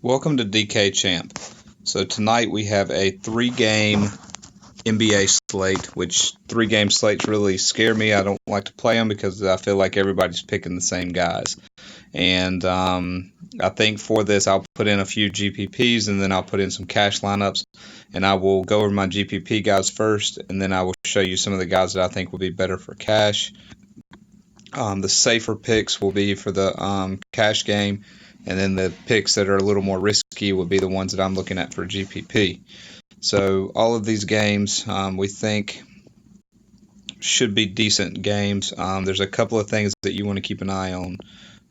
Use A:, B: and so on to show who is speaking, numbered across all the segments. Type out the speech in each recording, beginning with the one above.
A: Welcome to DK Champ. So tonight we have a 3-game NBA slate, which 3-game slates really scare me. I don't like to play them because I feel like everybody's picking the same guys. And I think for this I'll put in a few GPPs and then I'll put in some cash lineups. And I will go over my GPP guys first, and then I will show you some of the guys that I think will be better for cash. The safer picks will be for the cash game, and then the picks that are a little more risky will be the ones that I'm looking at for GPP. So all of these games we think should be decent games. There's a couple of things that you want to keep an eye on,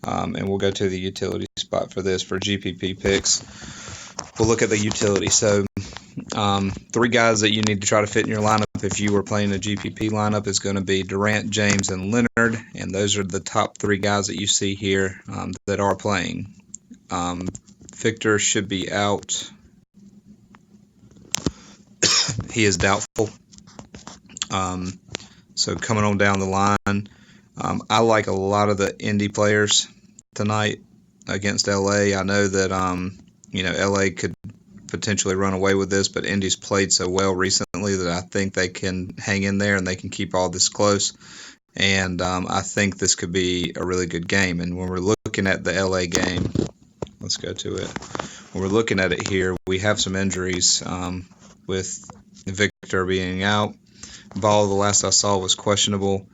A: and we'll go to the utility spot for this for GPP picks. We'll look at the utility. So 3 guys that you need to try to fit in your lineup if you were playing a GPP lineup is going to be Durant, James, and Leonard, and those are the top 3 guys that you see here that are playing. Victor should be out. He is doubtful. So coming on down the line, I like a lot of the Indy players tonight against LA. I know that LA could potentially run away with this, but Indy's played so well recently that I think they can hang in there and they can keep all this close. And I think this could be a really good game. And when we're looking at the LA game, let's go to it. When we're looking at it here, we have some injuries with Victor being out. Ball, the last I saw, was questionable.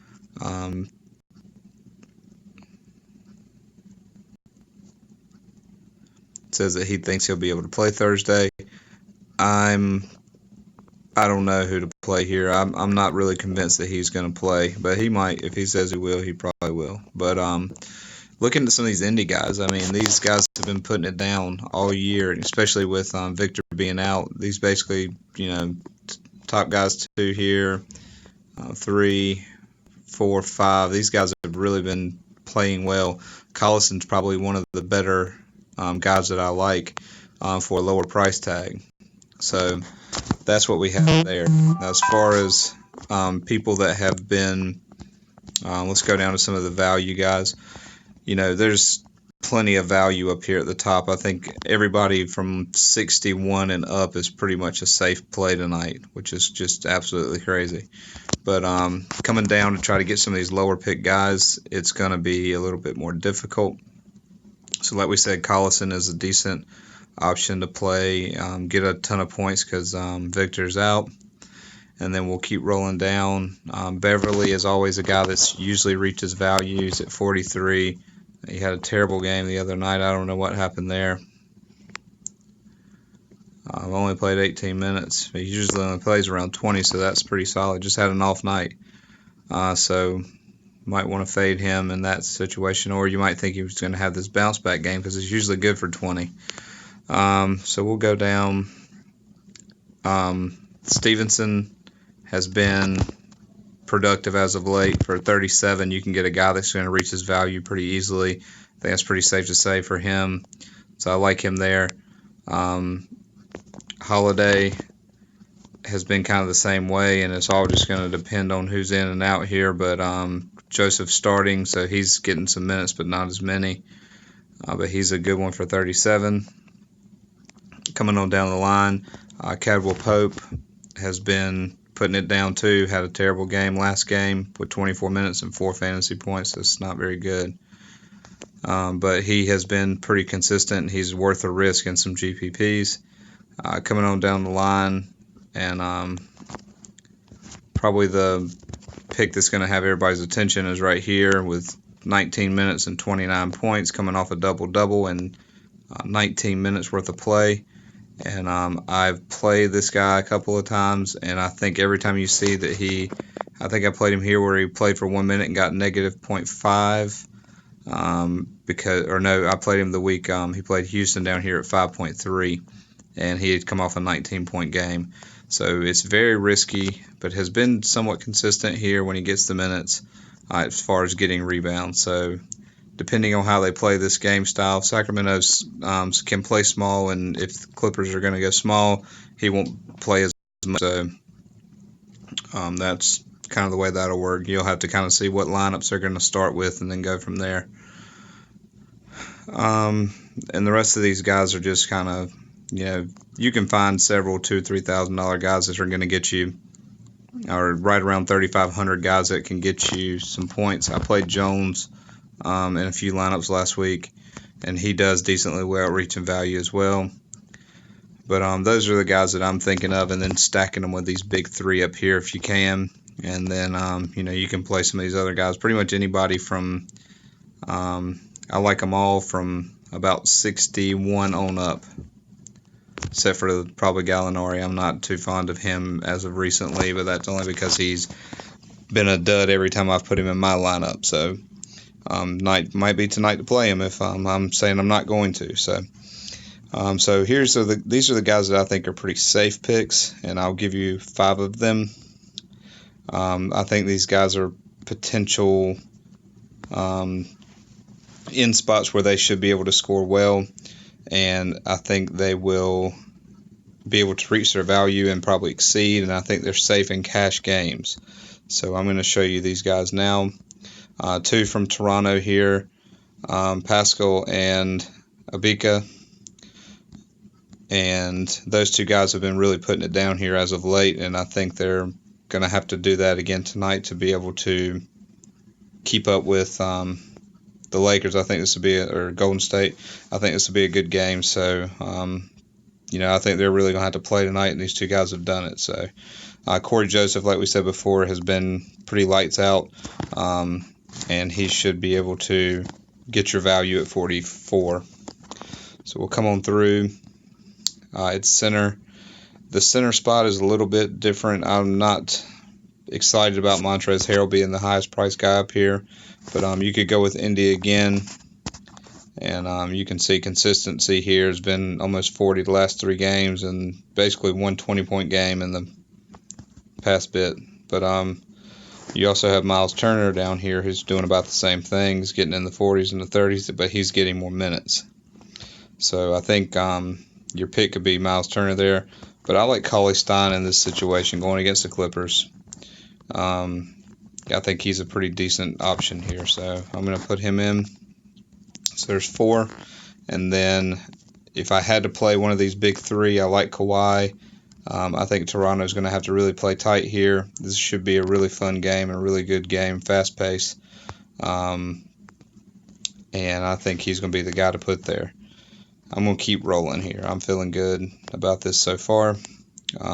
A: It says that he thinks he'll be able to play Thursday. I don't know who to play here. I'm not really convinced that he's going to play, but he might. If he says he will, he probably will. But looking at some of these Indy guys, I mean, these guys have been putting it down all year, especially with Victor being out. These basically, top guys 2 here, 3, 4, 5. These guys have really been playing well. Collison's probably one of the better guys that I like for a lower price tag. So that's what we have there. Now, as far as people that have been, let's go down to some of the value guys. There's plenty of value up here at the top. I think everybody from 61 and up is pretty much a safe play tonight, which is just absolutely crazy. But coming down to try to get some of these lower pick guys, it's going to be a little bit more difficult. So like we said, Collison is a decent option to play, get a ton of points because Victor's out. And then we'll keep rolling down. Beverly is always a guy that's usually reaches values at 43. He had a terrible game the other night. I don't know what happened there. Only played 18 minutes. He usually only plays around 20, so that's pretty solid. Just had an off night. So might want to fade him in that situation, or you might think he was going to have this bounce back game because it's usually good for 20. So we'll go down. Stevenson has been productive as of late. For 37, you can get a guy that's going to reach his value pretty easily. I think that's pretty safe to say for him. So I like him there. Holiday has been kind of the same way, and it's all just going to depend on who's in and out here. But Joseph's starting, so he's getting some minutes, but not as many. But he's a good one for 37. Coming on down the line, Cadwell Pope has been putting it down too. Had a terrible game last game with 24 minutes and 4 fantasy points. That's not very good. But he has been pretty consistent. He's worth a risk in some GPPs. Coming on down the line, and probably the pick that's going to have everybody's attention is right here with 19 minutes and 29 points, coming off a double-double and 19 minutes worth of play. And I've played this guy a couple of times, and I think every time you see that I think I played him here where he played for 1 minute and got negative 0.5. I played him the week he played Houston down here at 5.3, and he had come off a 19-point game. So it's very risky, but has been somewhat consistent here when he gets the minutes as far as getting rebounds. So depending on how they play this game style, Sacramento can play small, and if the Clippers are going to go small, he won't play as much. So that's kind of the way that'll work. You'll have to kind of see what lineups they're going to start with and then go from there. And the rest of these guys are just kind of, you can find several $2,000-$3,000 guys that are going to get you, or right around 3,500 guys that can get you some points. I played Jones in a few lineups last week, and he does decently well at reach and value as well. But those are the guys that I'm thinking of, and then stacking them with these big three up here if you can. And then, you can play some of these other guys. Pretty much anybody from, I like them all from about 61 on up, except for probably Gallinari. I'm not too fond of him as of recently, but that's only because he's been a dud every time I've put him in my lineup. So night might be tonight to play him if I'm saying I'm not going to. So these are the guys that I think are pretty safe picks, and I'll give you 5 of them. I think these guys are potential in spots where they should be able to score well, and I think they will be able to reach their value and probably exceed, and I think they're safe in cash games. So I'm going to show you these guys now. 2 from Toronto here, Pascal and Abika. And those 2 guys have been really putting it down here as of late, and I think they're going to have to do that again tonight to be able to keep up with the Lakers. I think this would be or Golden State. I think this would be a good game. So, I think they're really going to have to play tonight, and these 2 guys have done it. So, Corey Joseph, like we said before, has been pretty lights out, and he should be able to get your value at 44. So we'll come on through. It's center. The center spot is a little bit different. I'm not excited about Montrezl Harrell being the highest priced guy up here, but you could go with Indy again, and you can see consistency here. Has been almost 40 the last 3 games, and basically 1 20-point game in the past bit. But you also have Miles Turner down here who's doing about the same thing. He's getting in the 40s and the 30s, but he's getting more minutes. So I think your pick could be Miles Turner there, but I like Cauley Stein in this situation going against the Clippers. I think he's a pretty decent option here, so I'm going to put him in. So there's 4, and then if I had to play one of these big 3, I like Kawhi. I think Toronto's going to have to really play tight here. This should be a really fun game, a really good game, fast pace, and I think he's going to be the guy to put there. I'm going to keep rolling here. I'm feeling good about this so far.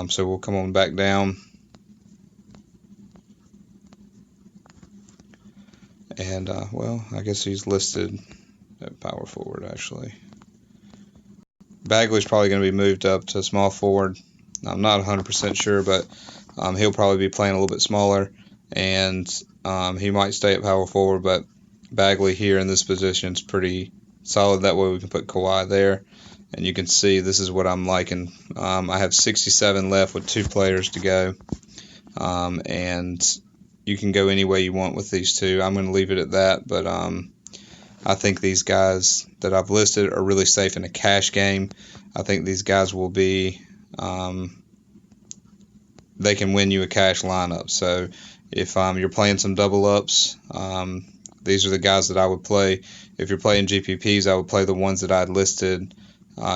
A: So we'll come on back down. And, I guess he's listed at power forward, actually. Bagley's probably going to be moved up to small forward. I'm not 100% sure, but he'll probably be playing a little bit smaller. And he might stay at power forward, but Bagley here in this position is pretty solid. That way we can put Kawhi there, and you can see this is what I'm liking. I have 67 left with 2 players to go, and you can go any way you want with these 2. I'm going to leave it at that, but I think these guys that I've listed are really safe in a cash game. I think these guys will be they can win you a cash lineup. So if you're playing some double ups, these are the guys that I would play. If you're playing GPPs, I would play the ones that I had listed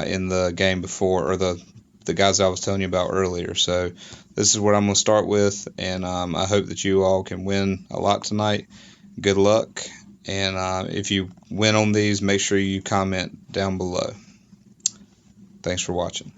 A: in the game before, or the guys I was telling you about earlier. So this is what I'm going to start with, and I hope that you all can win a lot tonight. Good luck, and if you win on these, make sure you comment down below. Thanks for watching.